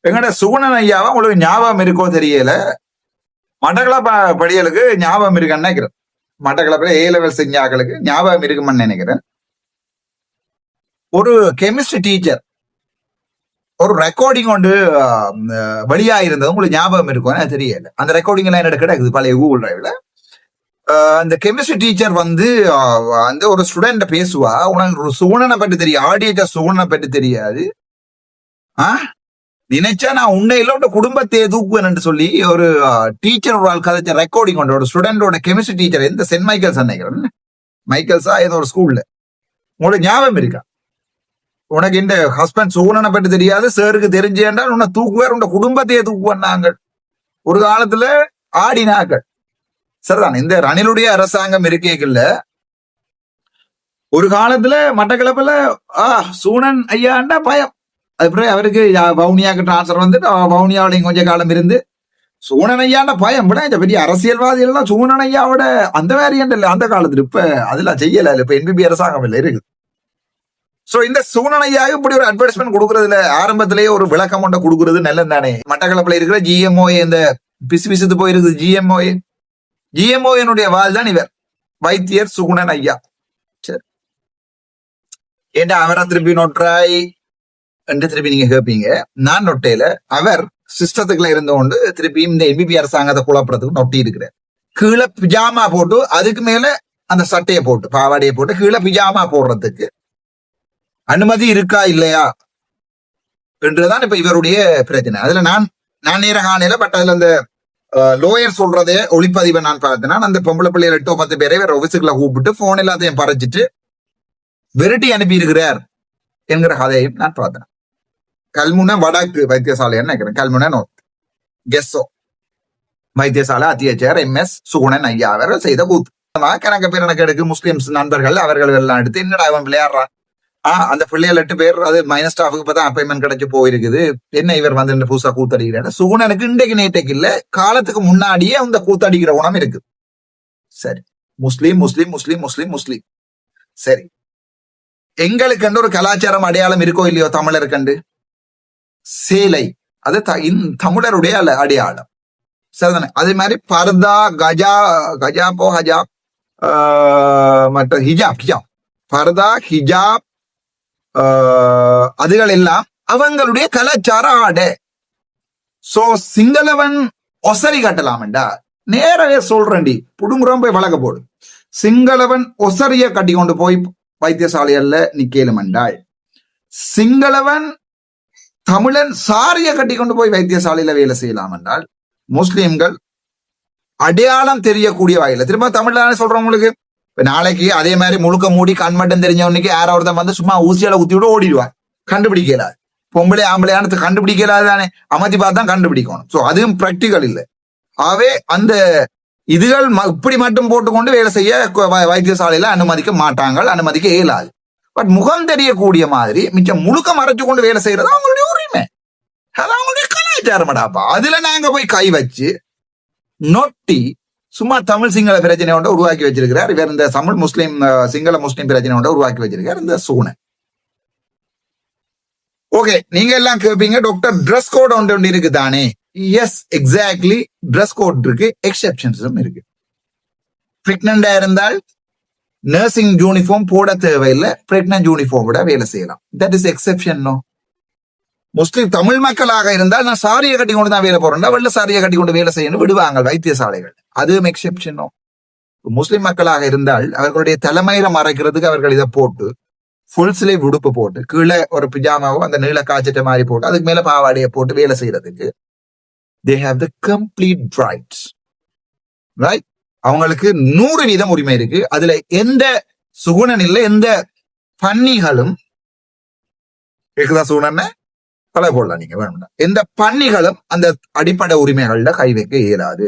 எங்கட சுகுணன் ஐயாவை உங்களுக்கு ஞாபகம் இருக்கோ தெரியல. மட்டக்களப்பு படிகளுக்கு ஞாபகம் இருக்குன்னு நினைக்கிறேன். மட்டக்களப்புல A லெவல் செஞ்சாக்களுக்கு ஞாபகம் இருக்குமென்னு நினைக்கிறேன். ஒரு கெமிஸ்ட்ரி டீச்சர் ஒரு ரெக்கார்டிங் கொண்டு வெளியா இருந்தது உங்களுக்கு ஞாபகம் இருக்கும் தெரியல. அந்த ரெக்கார்டிங் எல்லாம் என்ன கிடக்குது பழைய கூகுள் டிரைவ்ல. அந்த கெமிஸ்ட்ரி டீச்சர் வந்து அந்த ஒரு ஸ்டூடெண்ட் பேசுவா, உனக்கு ஒரு சுகுணனை பற்றி தெரியும், ஆடியேட்ட சுகுணனை பற்றி தெரியாது, நினைச்சா நான் உன்னையில உன் குடும்பத்தை தூக்குவேன் சொல்லி ஒரு டீச்சர் ஒரு ஆள் கதைச்ச ரெக்கார்டிங் கொண்டு ஒரு ஸ்டூடெண்டோட கெமிஸ்ட்ரி டீச்சர் எந்த சென்ட் மைக்கேல்ஸ் நினைக்கிறேன், மைக்கேல்ஸா ஏதோ ஒரு ஸ்கூல்ல. உங்களுக்கு ஞாபகம் இருக்கா? உனக்கு இந்த ஹஸ்பண்ட் சுகுணனை பற்றி தெரியாது, சாருக்கு தெரிஞ்சேன்றால் உன்னை தூக்குவார், உன் குடும்பத்தையே தூக்குவாங்க ஒரு காலத்துல ஆடினாக்கள். சரிதான். இந்த ரணிலுடைய அரசாங்கம் இருக்கேக்கல்ல ஒரு காலத்துல மட்டக்களப்புல சூனன் ஐயாண்டா பயம். அதுக்கப்புறம் அவருக்கு வவுனியாவுக்கு டிரான்ஸ்பர் வந்து வவுனியாவிலையும் கொஞ்ச காலம் இருந்து சூனன் ஐயாண்ட பயம் விட இந்த பெரிய அரசியல்வாதிகள் எல்லாம் சூனன் ஐயாவோட அந்த வேரியன்ட் இல்லை அந்த காலத்துல. இப்ப அதெல்லாம் செய்யல, இப்ப NPP அரசாங்கம் இல்லை இருக்குது. சோ இந்த சூனன் ஐயாவுக்கு இப்படி ஒரு அட்வர்டைஸ்மெண்ட் கொடுக்கறதுல ஆரம்பத்திலேயே ஒரு விளக்கம் ஒன்றை கொடுக்கறது நல்லது தானே. மட்டக்களப்புல இருக்கிற GMOA இந்த பிசு பிசுத்து போயிருக்குது GMOA வாழ் தான் இவர் வைத்தியர் சுகுணன் ஐயா. சரி, ஏண்டா அவரை திருப்பி நொற்றாய் என்று திருப்பி நீங்க கேட்பீங்க. நான் நொட்டையில அவர் சிஸ்டத்துக்குள்ள இருந்த கொண்டு திருப்பியும் இந்த NPP அரசாங்கத்தை குழப்பறதுக்கு நொட்டி இருக்கிறார். கீழே பிஜாமா போட்டு அதுக்கு மேல அந்த சட்டையை போட்டு பாவாடையை போட்டு கீழே பிஜாமா போடுறதுக்கு அனுமதி இருக்கா இல்லையா என்றுதான் இப்ப இவருடைய பிரச்சனை. அதுல நான் நேர காணையில பட் அதுல அந்த லோயர் சொல்றதே ஒளிப்பதிவை நான் பார்த்தேன்னா அந்த பொம்பளை பிள்ளைகள் 8-10 பேரை வேற ஆபீஸுக்குள்ள கூப்பிட்டு போன் எல்லாத்தையும் பறைச்சிட்டு விரட்டி அனுப்பி இருக்கிறார் என்கிற கதையும் நான் பார்த்தேன். கல்முனை வடக்கு வைத்தியசாலைன்னு நினைக்கிறேன், கல்முனை நோர்த் கெஸ்ஸோ வைத்தியசாலை அத்தியட்சர் MS சுகுணன் ஐயா அவர்கள் செய்த கூத்து. கணக்கு பேர் எனக்கு எடுக்கு முஸ்லிம்ஸ் நண்பர்கள் அவர்கள் எல்லாம் எடுத்து என்னடா அவன் விளையாடுறான், அந்த பிள்ளைகள் 8 பேர் அது மைனஸ் ஸ்டாஃபுக்கு இப்பதான் அப்பாயின்மெண்ட் கிடைச்சு போயிருக்குது, என்ன இவர் வந்து புதுசா கூத்தடிக்கிறாரு. சுகுணனுக்கு இன்றைக்கு நேற்றைக்கு இல்ல காலத்துக்கு முன்னாடியே அந்த கூத்தடிக்கிற குணம் இருக்கு. சரி, முஸ்லீம் முஸ்லீம் முஸ்லீம் முஸ்லீம் முஸ்லீம். சரி, எங்களுக்கு கண்டு ஒரு கலாச்சாரம் அடையாளம் இருக்கோ இல்லையோ தமிழர் கண்டு சேலை, அது தமிழருடைய அடையாளம். சரிதானே. அதே மாதிரி பர்தா கஜாபோ ஹஜாப் மற்ற ஹிஜாப் பர்தா ஹிஜாப் அதுகள் எல்லாம் அவங்களுடைய கலாச்சார ஆடை. சோ சிங்களவன் ஒசரி கட்டலாம்டா நேரவே சொல்றேன்டி புடுங்குறோம் போய் வழக்க போடு. சிங்களவன் ஒசரிய கட்டி கொண்டு போய் வைத்தியசாலையல்ல நிக்கலுமெண்டாள், சிங்களவன் தமிழன் சாரிய கட்டி கொண்டு போய் வைத்தியசாலையில வேலை செய்யலாம் என்றால் முஸ்லிம்கள் அடையாளம் தெரியக்கூடிய வகையில திரும்ப தமிழ்ல சொல்றவங்களுக்கு இப்ப நாளைக்கு அதே மாதிரி முழுக்க மூடி கண்மட்டம் தெரிஞ்சவனுக்கு யாரோ ஒருத்தன் வந்து சும்மா ஊசியால ஊத்தி விட ஓடிடுவான், கண்டுபிடிக்கலாது. பொம்பளை ஆம்பளையானது கண்டுபிடிக்கலாது தானே, அமர்த்தி பார்த்தா கண்டுபிடிக்கணும். சோ அதுவும் பிராக்டிகல் இல்லை. ஆகவே அந்த இதுகள் இப்படி மட்டும் போட்டுக்கொண்டு வேலை செய்ய வைத்தியசாலையில அனுமதிக்க மாட்டாங்க, அனுமதிக்க இயலாது. பட் முகம் தெரியக்கூடிய மாதிரி மிச்சம் முழுக்க மறைச்சு கொண்டு வேலை செய்யறது அவங்களுடைய உரிமை, அது அவங்களுடைய கலாச்சாரம்டாப்பா. அதுல நாங்க போய் கை வச்சு நொட்டி சும்மா தமிழ் சிங்கள பிரச்சனை ஒன்றை உருவாக்கி வச்சிருக்கிறார் இவர். இந்த தமிழ் முஸ்லீம் சிங்கள முஸ்லீம் பிரச்சனை ஒன்றை உருவாக்கி வச்சிருக்கார் இந்த சூனை. ஓகே, நீங்க எல்லாம் கேட்பீங்க டாக்டர் ட்ரெஸ் கோட் ஒன்று இருக்கு தானே. எஸ், எக்ஸாக்ட்லி, ட்ரெஸ் கோட் இருக்கு, எக்ஸெப்ஷன்ஸும் இருக்கு. பிரெக்னண்டா இருந்தால் நர்சிங் யூனிஃபார்ம் போட தேவையில்லை, பிரெக்னன்ட் யூனிஃபார்ம் விட வேலை செய்யலாம். That is exception. நோ, முஸ்லிம் தமிழ் மக்களாக இருந்தால் நான் சாரியை கட்டி கொண்டு தான் வேலை போறேன்டா, வெள்ள சாரியை கட்டி கொண்டு வேலை செய்யணும் விடுவாங்க வைத்தியசாலைகள், அதுவும் எக்ஸெப்ஷன். முஸ்லிம் மக்களாக இருந்தால் அவர்களுடைய தலைமையில மறைக்கிறதுக்கு அவர்கள் இதை போட்டு ஃபுல் ஸ்லீவ் உடுப்பு போட்டு கீழே ஒரு பிஜாமாவோ அந்த நீள காய்ச்சட்ட மாதிரி போட்டு அதுக்கு மேல பாவாடையை போட்டு வேலை செய்யறதுக்கு they have the complete rights, right? அவங்களுக்கு 100% உரிமை இருக்கு. அதுல எந்த சுகுணன் இல்லை, எந்த பன்னிகளும் இருக்குதா சுகுணன் பல போடலாம் நீங்க வேணும்னா, எந்த பன்னிகளும் அந்த அடிப்படை உரிமைகள்ல கை வைக்க இயலாது.